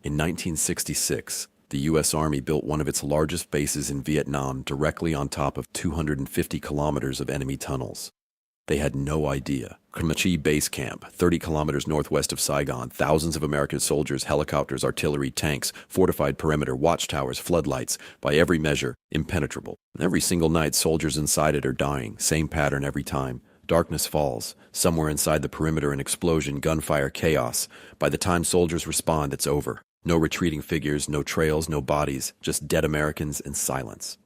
In 1966, the U.S. Army built one of its largest bases in Vietnam directly on top of 250 kilometers of enemy tunnels. They had no idea. Kamachi Base Camp, 30 kilometers northwest of Saigon, thousands of American soldiers, helicopters, artillery, tanks, fortified perimeter, watchtowers, floodlights, by every measure, impenetrable. Every single night, soldiers inside it are dying, same pattern every time. Darkness falls. Somewhere inside the perimeter, an explosion, gunfire, chaos. By the time soldiers respond, it's over. No retreating figures, no trails, no bodies, just dead Americans and silence.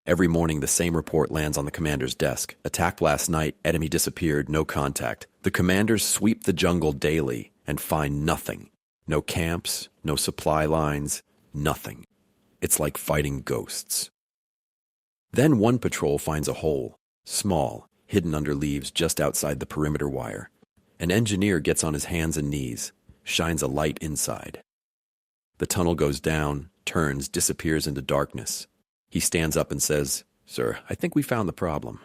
Every morning, the same report lands on the commander's desk. Attacked last night, enemy disappeared, no contact. The commanders sweep the jungle daily and find nothing. No camps, no supply lines, nothing. It's like fighting ghosts. Then one patrol finds a hole, small, hidden under leaves just outside the perimeter wire. An engineer gets on his hands and knees, shines a light inside. The tunnel goes down, turns, disappears into darkness. He stands up and says, "Sir, I think we found the problem."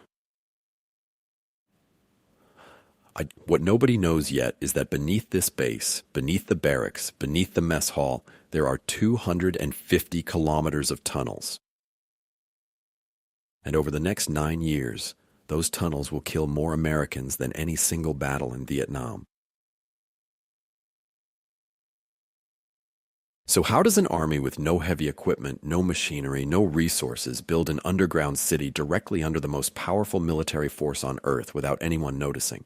What nobody knows yet is that beneath this base, beneath the barracks, beneath the mess hall, there are 250 kilometers of tunnels. And over the next 9 years, those tunnels will kill more Americans than any single battle in Vietnam. So how does an army with no heavy equipment, no machinery, no resources build an underground city directly under the most powerful military force on Earth without anyone noticing?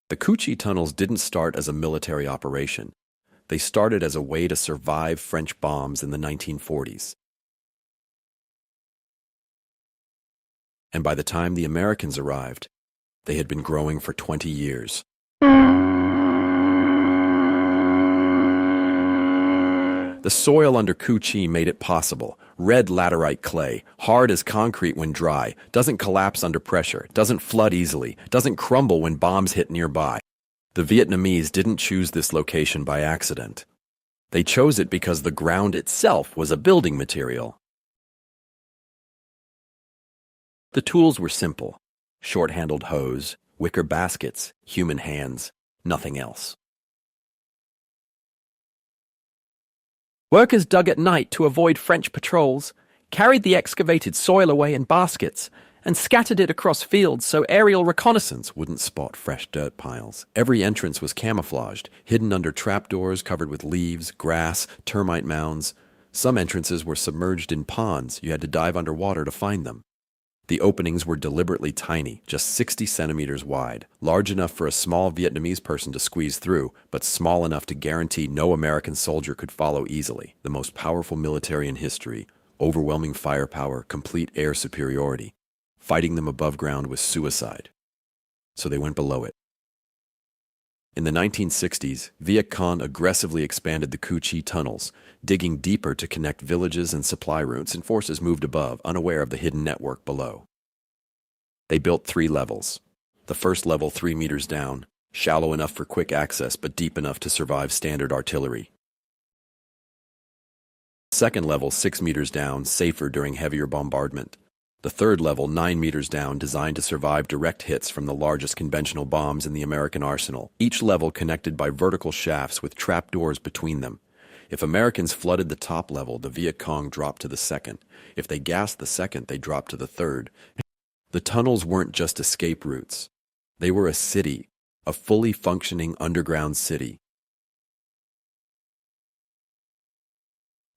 The Cu Chi tunnels didn't start as a military operation. They started as a way to survive French bombs in the 1940s. And by the time the Americans arrived, they had been growing for 20 years. The soil under Cu Chi made it possible. Red laterite clay, hard as concrete when dry, doesn't collapse under pressure, doesn't flood easily, doesn't crumble when bombs hit nearby. The Vietnamese didn't choose this location by accident. They chose it because the ground itself was a building material. The tools were simple: short-handled hoes, wicker baskets, human hands, nothing else. Workers dug at night to avoid French patrols, carried the excavated soil away in baskets, and scattered it across fields so aerial reconnaissance Wouldn't spot fresh dirt piles. Every entrance was camouflaged, hidden under trapdoors covered with leaves, grass, termite mounds. Some entrances were submerged in ponds. You had to dive underwater to find them. The openings were deliberately tiny, just 60 centimeters wide, large enough for a small Vietnamese person to squeeze through, but small enough to guarantee no American soldier could follow easily. The most powerful military in history, overwhelming firepower, complete air superiority. Fighting them above ground was suicide. So they went below it. In the 1960s, Viet Cong aggressively expanded the Cu Chi tunnels, digging deeper to connect villages and supply routes, and forces moved above, unaware of the hidden network below. They built 3 levels. The first level 3 meters down, shallow enough for quick access but deep enough to survive standard artillery. Second level 6 meters down, safer during heavier bombardment. The third level 9 meters down, designed to survive direct hits from the largest conventional bombs in the American arsenal. Each level connected by vertical shafts with trapdoors between them. If Americans flooded the top level, the Viet Cong dropped to the second. If they gassed the second, they dropped to the third. The tunnels weren't just escape routes. They were a city, a fully functioning underground city.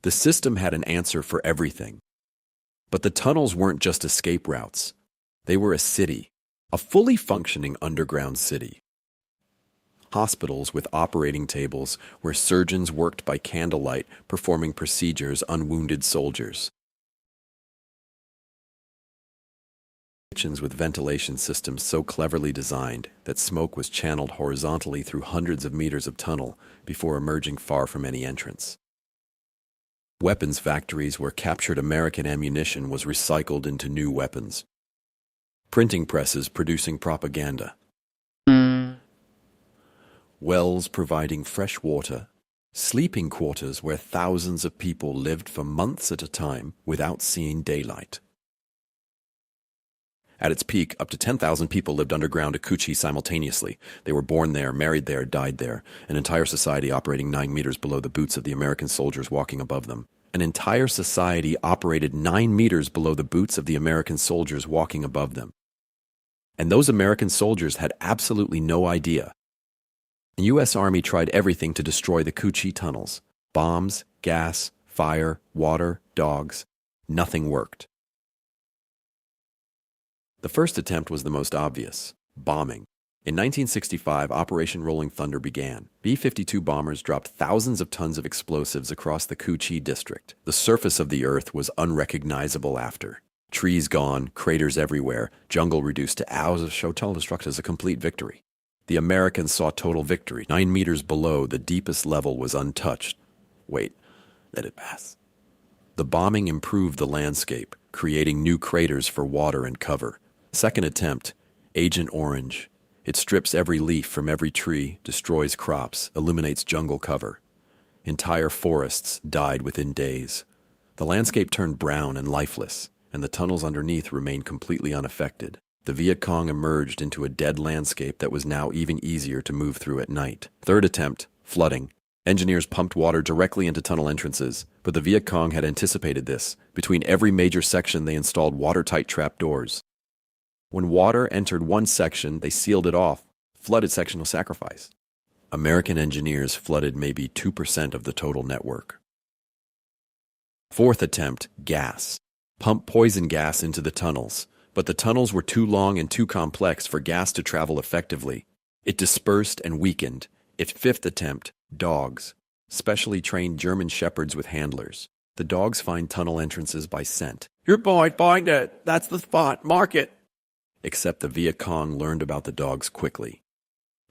The system had an answer for everything. But the tunnels weren't just escape routes. They were a city, a fully functioning underground city. Hospitals with operating tables where surgeons worked by candlelight performing procedures on wounded soldiers. Kitchens with ventilation systems so cleverly designed that smoke was channeled horizontally through hundreds of meters of tunnel before emerging far from any entrance. Weapons factories where captured American ammunition was recycled into new weapons. Printing presses producing propaganda. Wells providing fresh water. Sleeping quarters where thousands of people lived for months at a time without seeing daylight. At its peak, up to 10,000 people lived underground at Cu Chi simultaneously. They were born there, married there, died there. An entire society operating 9 meters below the boots of the American soldiers walking above them. An entire society operated 9 meters below the boots of the American soldiers walking above them. And those American soldiers had absolutely no idea. The U.S. Army tried everything to destroy the Cu Chi tunnels. Bombs, gas, fire, water, dogs. Nothing worked. The first attempt was the most obvious: bombing. In 1965, Operation Rolling Thunder began. B-52 bombers dropped thousands of tons of explosives across the Cu Chi district. The surface of the earth was unrecognizable after. Trees gone, craters everywhere, jungle reduced to hours of total destruction as a complete victory. The Americans saw total victory. 9 meters below, the deepest level was untouched. Wait, let it pass. The bombing improved the landscape, creating new craters for water and cover. Second attempt, Agent Orange. It strips every leaf from every tree, destroys crops, eliminates jungle cover. Entire forests died within days. The landscape turned brown and lifeless, and the tunnels underneath remained completely unaffected. The Viet Cong emerged into a dead landscape that was now even easier to move through at night. Third attempt, flooding. Engineers pumped water directly into tunnel entrances, but the Viet Cong had anticipated this. Between every major section, they installed watertight trapdoors. When water entered one section, they sealed it off. Flooded section was sacrificed. American engineers flooded maybe 2% of the total network. Fourth attempt, gas. Pump poison gas into the tunnels, but the tunnels were too long and too complex for gas to travel effectively. It dispersed and weakened. Its fifth attempt, dogs. Specially trained German shepherds with handlers. The dogs find tunnel entrances by scent. Your boy, find it. That's the spot. Mark it. Except the Viet Cong learned about the dogs quickly.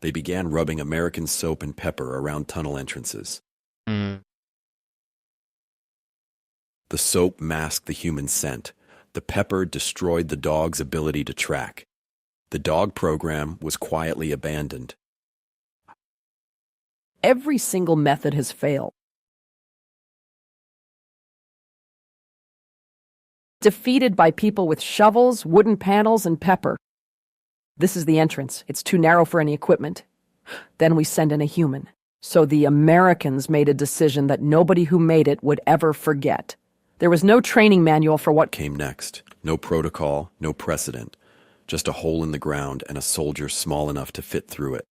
They began rubbing American soap and pepper around tunnel entrances. The soap masked the human scent. The pepper destroyed the dog's ability to track. The dog program was quietly abandoned. Every single method has failed. Defeated by people with shovels, wooden panels, and pepper. This is the entrance. It's too narrow for any equipment. Then we send in a human. So the Americans made a decision that nobody who made it would ever forget. There was no training manual for what Came next. No protocol, no precedent. Just a hole in the ground and a soldier small enough to fit through it.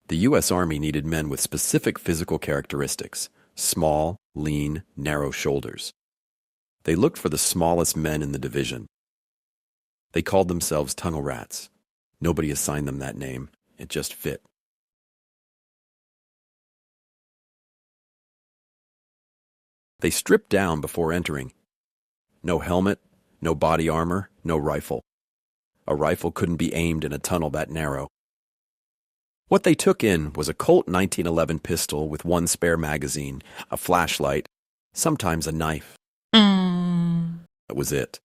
The U.S. Army needed men with specific physical characteristics: small, lean, narrow shoulders. They looked for the smallest men in the division. They called themselves tunnel rats. Nobody assigned them that name. It just fit. They stripped down before entering. No helmet, no body armor, no rifle. A rifle couldn't be aimed in a tunnel that narrow. What they took in was a Colt 1911 pistol with one spare magazine, a flashlight, sometimes a knife. That was it.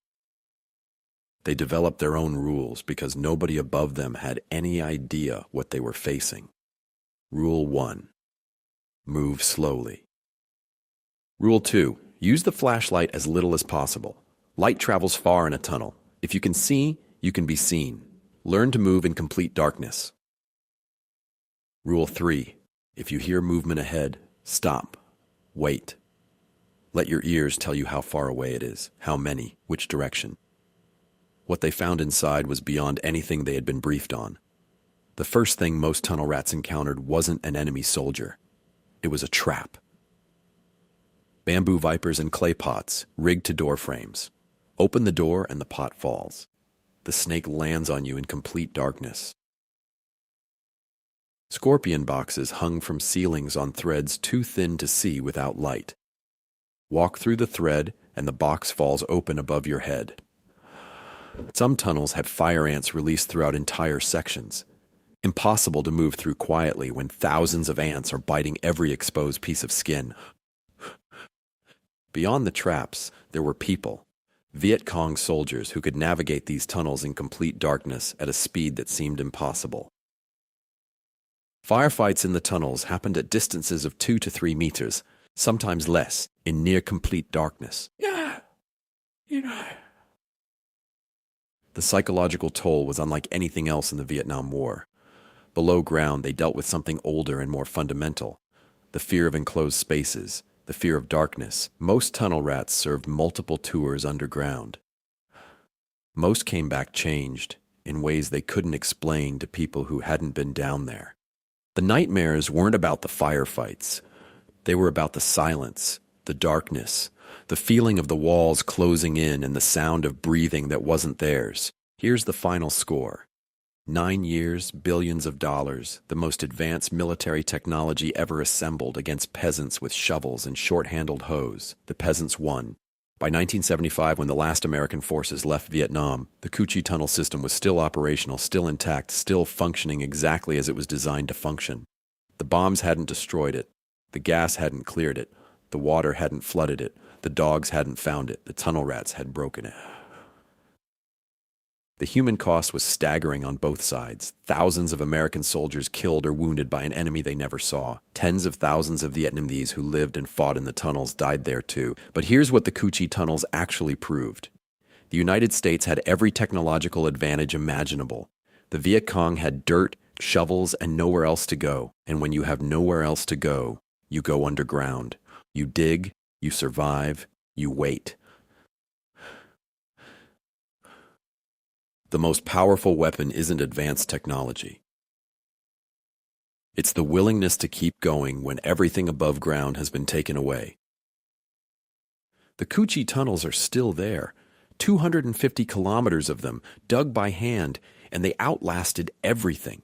They developed their own rules because nobody above them had any idea what they were facing. Rule 1. Move slowly. Rule 2. Use the flashlight as little as possible. Light travels far in a tunnel. If you can see, you can be seen. Learn to move in complete darkness. Rule 3. If you hear movement ahead, stop. Wait. Let your ears tell you how far away it is, how many, which direction. What they found inside was beyond anything they had been briefed on. The first thing most tunnel rats encountered wasn't an enemy soldier. It was a trap. Bamboo vipers and clay pots, rigged to door frames. Open the door and the pot falls. The snake lands on you in complete darkness. Scorpion boxes hung from ceilings on threads too thin to see without light. Walk through the thread and the box falls open above your head. Some tunnels had fire ants released throughout entire sections. Impossible to move through quietly when thousands of ants are biting every exposed piece of skin. Beyond the traps, there were people. Viet Cong soldiers who could navigate these tunnels in complete darkness at a speed that seemed impossible. Firefights in the tunnels happened at distances of 2 to 3 meters, sometimes less, in near complete darkness. The psychological toll was unlike anything else in the Vietnam War. Below ground, they dealt with something older and more fundamental: the fear of enclosed spaces, the fear of darkness. Most tunnel rats served multiple tours underground. Most came back changed, in ways they couldn't explain to people who hadn't been down there. The nightmares weren't about the firefights. They were about the silence, the darkness, the feeling of the walls closing in and the sound of breathing that wasn't theirs. Here's the final score. 9 years, billions of dollars, the most advanced military technology ever assembled against peasants with shovels and short-handled hoes. The peasants won. By 1975, when the last American forces left Vietnam, the Cu Chi tunnel system was still operational, still intact, still functioning exactly as it was designed to function. The bombs hadn't destroyed it. The gas hadn't cleared it. The water hadn't flooded it. The dogs hadn't found it. The tunnel rats had broken it. The human cost was staggering on both sides. Thousands of American soldiers killed or wounded by an enemy they never saw. Tens of thousands of Vietnamese who lived and fought in the tunnels died there too. But here's what the Cu Chi tunnels actually proved. The United States had every technological advantage imaginable. The Viet Cong had dirt, shovels, and nowhere else to go. And when you have nowhere else to go, you go underground. You dig, you survive, you wait. The most powerful weapon isn't advanced technology. It's the willingness to keep going when everything above ground has been taken away. The Cu Chi tunnels are still there, 250 kilometers of them, dug by hand, and they outlasted everything.